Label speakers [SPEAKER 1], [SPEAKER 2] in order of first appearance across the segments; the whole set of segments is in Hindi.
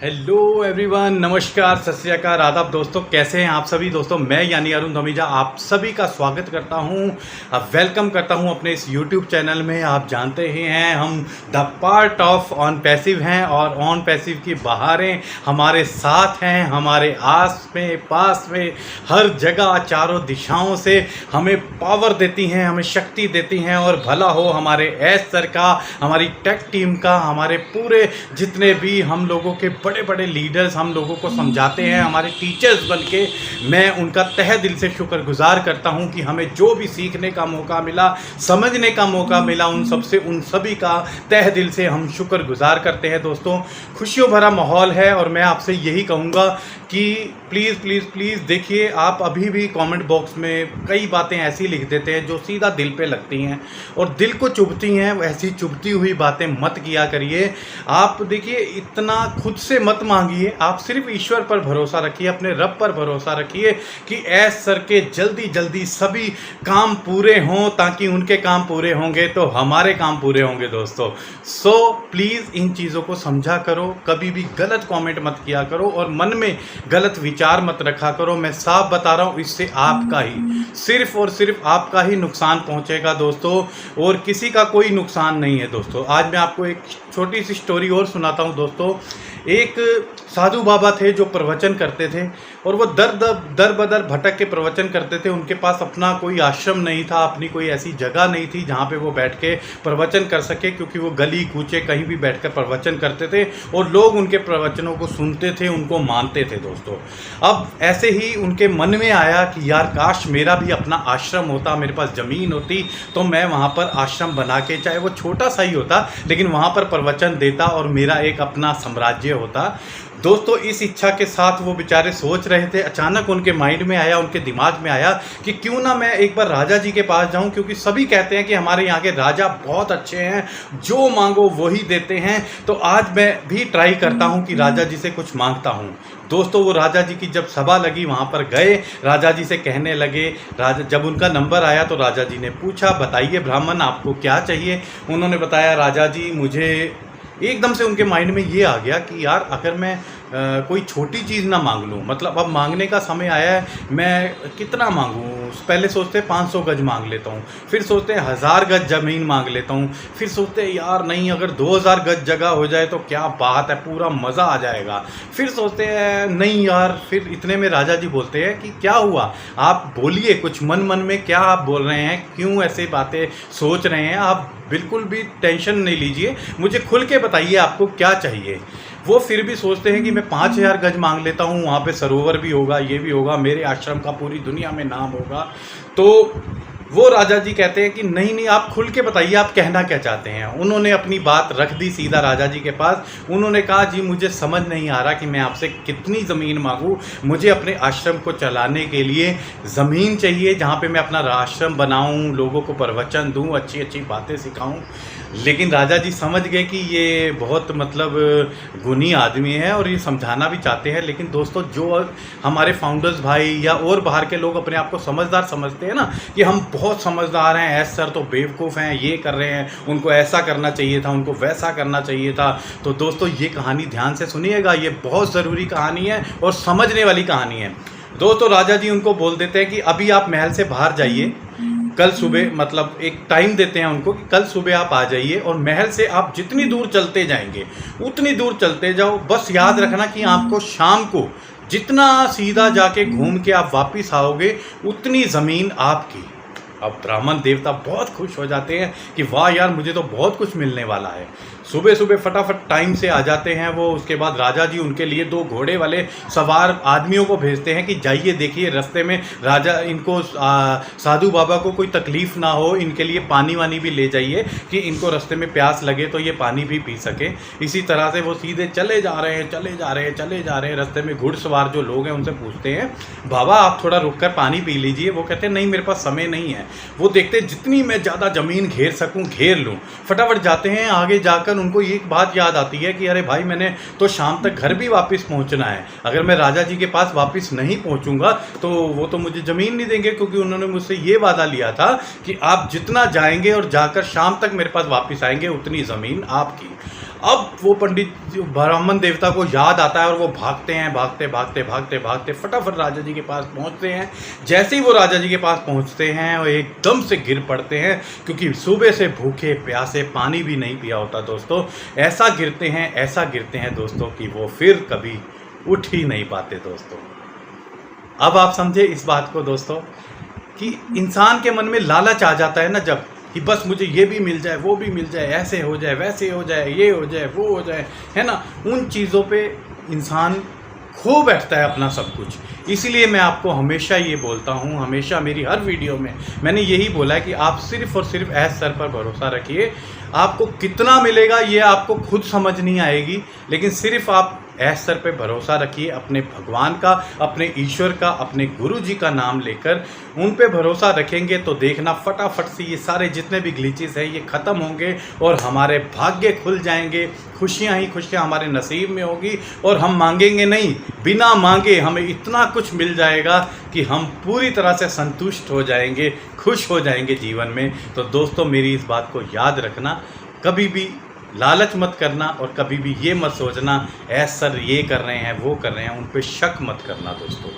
[SPEAKER 1] हेलो एवरीवन, नमस्कार, सत श्री अकाल, आदाब दोस्तों। कैसे हैं आप सभी दोस्तों? मैं यानी अरुण धमीजा आप सभी का स्वागत करता हूं, वेलकम करता हूं अपने इस यूट्यूब चैनल में। आप जानते ही हैं हम the part of on passive हैं और ऑन पैसिव की बहारें हमारे साथ हैं, हमारे आस में पास में हर जगह चारों दिशाओं से हमें पावर देती हैं, हमें शक्ति देती हैं। और भला हो हमारे एस सर का, हमारी टेक टीम का, हमारे पूरे जितने भी हम लोगों के बड़े बड़े लीडर्स हम लोगों को समझाते हैं, हमारे टीचर्स बनके मैं उनका तहे दिल से शुक्रगुजार करता हूं कि हमें जो भी सीखने का मौका मिला, समझने का मौका मिला, उन सभी का तहे दिल से हम शुक्रगुजार करते हैं। दोस्तों, खुशियों भरा माहौल है और मैं आपसे यही कहूँगा कि प्लीज़ प्लीज़ प्लीज़ देखिए, आप अभी भी कमेंट बॉक्स में कई बातें ऐसी लिख देते हैं जो सीधा दिल पे लगती हैं और दिल को चुभती हैं। ऐसी चुभती हुई बातें मत किया करिए। आप देखिए, इतना खुद से मत मांगिए, आप सिर्फ ईश्वर पर भरोसा रखिए, अपने रब पर भरोसा रखिए कि एस सर के जल्दी जल्दी सभी काम पूरे हों, ताकि उनके काम पूरे होंगे तो हमारे काम पूरे होंगे दोस्तों। सो प्लीज़ इन चीज़ों को समझा करो, कभी भी गलत कमेंट मत किया करो और मन में गलत विचार मत रखा करो। मैं साफ बता रहा हूँ, इससे आपका ही, सिर्फ और सिर्फ आपका ही नुकसान पहुँचेगा दोस्तों, और किसी का कोई नुकसान नहीं है दोस्तों। आज मैं आपको एक छोटी सी स्टोरी और सुनाता हूँ दोस्तों। एक साधु बाबा थे जो प्रवचन करते थे और वो दर बदर भटक के प्रवचन करते थे। उनके पास अपना कोई आश्रम नहीं था, अपनी कोई ऐसी जगह नहीं थी जहाँ पे वो बैठ के प्रवचन कर सके, क्योंकि वो गली कूचे कहीं भी बैठकर प्रवचन करते थे और लोग उनके प्रवचनों को सुनते थे, उनको मानते थे दोस्तों। अब ऐसे ही उनके मन में आया कि यार काश मेरा भी अपना आश्रम होता, मेरे पास ज़मीन होती तो मैं वहाँ पर आश्रम बना के, चाहे वो छोटा सा ही होता, लेकिन वहाँ पर प्रवचन देता और मेरा एक अपना साम्राज्य होता दोस्तों। इस इच्छा के साथ वो बेचारे सोच रहे थे। अचानक उनके माइंड में आया, उनके दिमाग में आया कि क्यों ना मैं एक बार राजा जी के पास जाऊं, क्योंकि सभी कहते हैं कि हमारे यहाँ के राजा बहुत अच्छे हैं, जो मांगो वही देते हैं। तो आज मैं भी ट्राई करता हूं कि राजा जी से कुछ मांगता हूं। दोस्तों, वो राजा जी की जब सभा लगी, वहाँ पर गए, राजा जी से कहने लगे। राजा जब उनका नंबर आया तो राजा जी ने पूछा, बताइए ब्राह्मण आपको क्या चाहिए? उन्होंने बताया, राजा जी मुझे, एकदम से उनके माइंड में ये आ गया कि यार अगर मैं कोई छोटी चीज़ ना मांग लूँ, मतलब अब मांगने का समय आया है, मैं कितना मांगूँ? पहले सोचते 500 गज मांग लेता हूँ, फिर सोचते 1000 गज ज़मीन मांग लेता हूँ, फिर सोचते यार नहीं, अगर 2000 गज जगह हो जाए तो क्या बात है, पूरा मज़ा आ जाएगा। फिर सोचते हैं नहीं यार, फिर इतने में राजा जी बोलते हैं कि क्या हुआ, आप बोलिए कुछ, मन मन में क्या आप बोल रहे हैं, क्यों ऐसे बातें सोच रहे हैं? आप बिल्कुल भी टेंशन नहीं लीजिए, मुझे खुल के बताइए आपको क्या चाहिए। वो फिर भी सोचते हैं कि मैं 5000 गज मांग लेता हूँ, वहाँ पे सरोवर भी होगा, ये भी होगा, मेरे आश्रम का पूरी दुनिया में नाम होगा। तो वो राजा जी कहते हैं कि नहीं नहीं, आप खुल के बताइए आप कहना क्या चाहते हैं। उन्होंने अपनी बात रख दी सीधा राजा जी के पास। उन्होंने कहा, जी मुझे समझ नहीं आ रहा कि मैं आपसे कितनी ज़मीन मांगूं। मुझे अपने आश्रम को चलाने के लिए ज़मीन चाहिए, जहाँ पे मैं अपना आश्रम बनाऊं, लोगों को प्रवचन दूं, अच्छी अच्छी बातें सिखाऊं। लेकिन राजा जी समझ गए कि ये बहुत मतलब गुणी आदमी है और ये समझाना भी चाहते हैं। लेकिन दोस्तों, जो हमारे फाउंडर्स भाई या और बाहर के लोग अपने आप को समझदार समझते हैं ना, कि हम बहुत समझदार हैं, एस सर तो बेवकूफ़ हैं, ये कर रहे हैं, उनको ऐसा करना चाहिए था, उनको वैसा करना चाहिए था। तो दोस्तों, ये कहानी ध्यान से सुनिएगा, ये बहुत ज़रूरी कहानी है और समझने वाली कहानी है दोस्तों। राजा जी उनको बोल देते हैं कि अभी आप महल से बाहर जाइए, कल सुबह, मतलब एक टाइम देते हैं उनको कि कल सुबह आप आ जाइए और महल से आप जितनी दूर चलते जाएंगे उतनी दूर चलते जाओ। बस याद रखना कि आपको शाम को जितना सीधा जाके घूम के आप वापस आओगे, उतनी ज़मीन आपकी। अब ब्राह्मण देवता बहुत खुश हो जाते हैं कि वाह यार, मुझे तो बहुत कुछ मिलने वाला है। सुबह सुबह फटाफट टाइम से आ जाते हैं वो। उसके बाद राजा जी उनके लिए 2 घोड़े वाले सवार आदमियों को भेजते हैं कि जाइए देखिए रास्ते में राजा इनको साधु बाबा को कोई तकलीफ़ ना हो, इनके लिए पानी वानी भी ले जाइए कि इनको रास्ते में प्यास लगे तो ये पानी भी पी सके। इसी तरह से वो सीधे चले जा रहे हैं, चले जा रहे हैं, चले जा रहे हैं। रास्ते में घुड़सवार जो लोग हैं उनसे पूछते हैं, बाबा आप थोड़ा रुक कर पानी पी लीजिए। वो कहते हैं नहीं, मेरे पास समय नहीं है। वो देखते जितनी मैं ज़्यादा ज़मीन घेर सकूँ घेर लूँ। फटाफट जाते हैं। आगे जाकर उनको एक बात याद आती है कि अरे भाई, मैंने तो शाम तक घर भी वापस पहुंचना है। अगर मैं राजा जी के पास वापस नहीं पहुंचूंगा तो वो तो मुझे ज़मीन नहीं देंगे, क्योंकि उन्होंने मुझसे ये वादा लिया था कि आप जितना जाएंगे और जाकर शाम तक मेरे पास वापस आएंगे उतनी ज़मीन आपकी। अब वो पंडित ब्राह्मण देवता को याद आता है और वो भागते हैं, भागते फटाफट राजा जी के पास पहुंचते हैं। जैसे ही वो राजा जी के पास पहुंचते हैं वो एकदम से गिर पड़ते हैं, क्योंकि सुबह से भूखे प्यासे पानी भी नहीं पिया होता दोस्तों। ऐसा गिरते हैं दोस्तों कि वो फिर कभी उठ ही नहीं पाते दोस्तों। अब आप समझे इस बात को दोस्तों कि इंसान के मन में लालच आ जाता है ना, जब कि बस मुझे ये भी मिल जाए, वो भी मिल जाए, ऐसे हो जाए, वैसे हो जाए, ये हो जाए, वो हो जाए, है ना। उन चीज़ों पे इंसान खो बैठता है अपना सब कुछ। इसीलिए मैं आपको हमेशा ये बोलता हूँ, हमेशा मेरी हर वीडियो में मैंने यही बोला है कि आप सिर्फ़ और सिर्फ ऐश सर पर भरोसा रखिए। आपको कितना मिलेगा ये आपको खुद समझ नहीं आएगी, लेकिन सिर्फ आप ऐश सर पे भरोसा रखिए, अपने भगवान का, अपने ईश्वर का, अपने गुरु जी का नाम लेकर उन पे भरोसा रखेंगे तो देखना फटाफट से ये सारे जितने भी ग्लिचेस हैं ये ख़त्म होंगे और हमारे भाग्य खुल जाएंगे। खुशियाँ ही खुशियाँ हमारे नसीब में होगी और हम मांगेंगे नहीं, बिना मांगे हमें इतना कुछ मिल जाएगा कि हम पूरी तरह से संतुष्ट हो जाएंगे, खुश हो जाएंगे जीवन में। तो दोस्तों मेरी इस बात को याद रखना, कभी भी लालच मत करना और कभी भी ये मत सोचना ऐसा सर ये कर रहे हैं, वो कर रहे हैं, उन पे शक मत करना दोस्तों।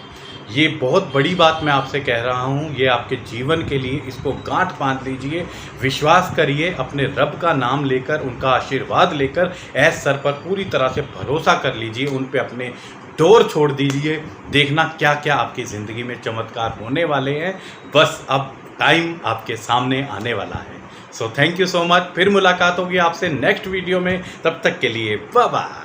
[SPEAKER 1] ये बहुत बड़ी बात मैं आपसे कह रहा हूँ, ये आपके जीवन के लिए, इसको गांठ बांध लीजिए, विश्वास करिए, अपने रब का नाम लेकर, उनका आशीर्वाद लेकर ऐसा सर पर पूरी तरह से भरोसा कर लीजिए, उन पे अपने डोर छोड़ दीजिए। देखना क्या क्या आपकी ज़िंदगी में चमत्कार होने वाले हैं। बस अब टाइम आपके सामने आने वाला है। So thank you so much. फिर मुलाकात होगी आपसे नेक्स्ट वीडियो में, तब तक के लिए बाय बाय।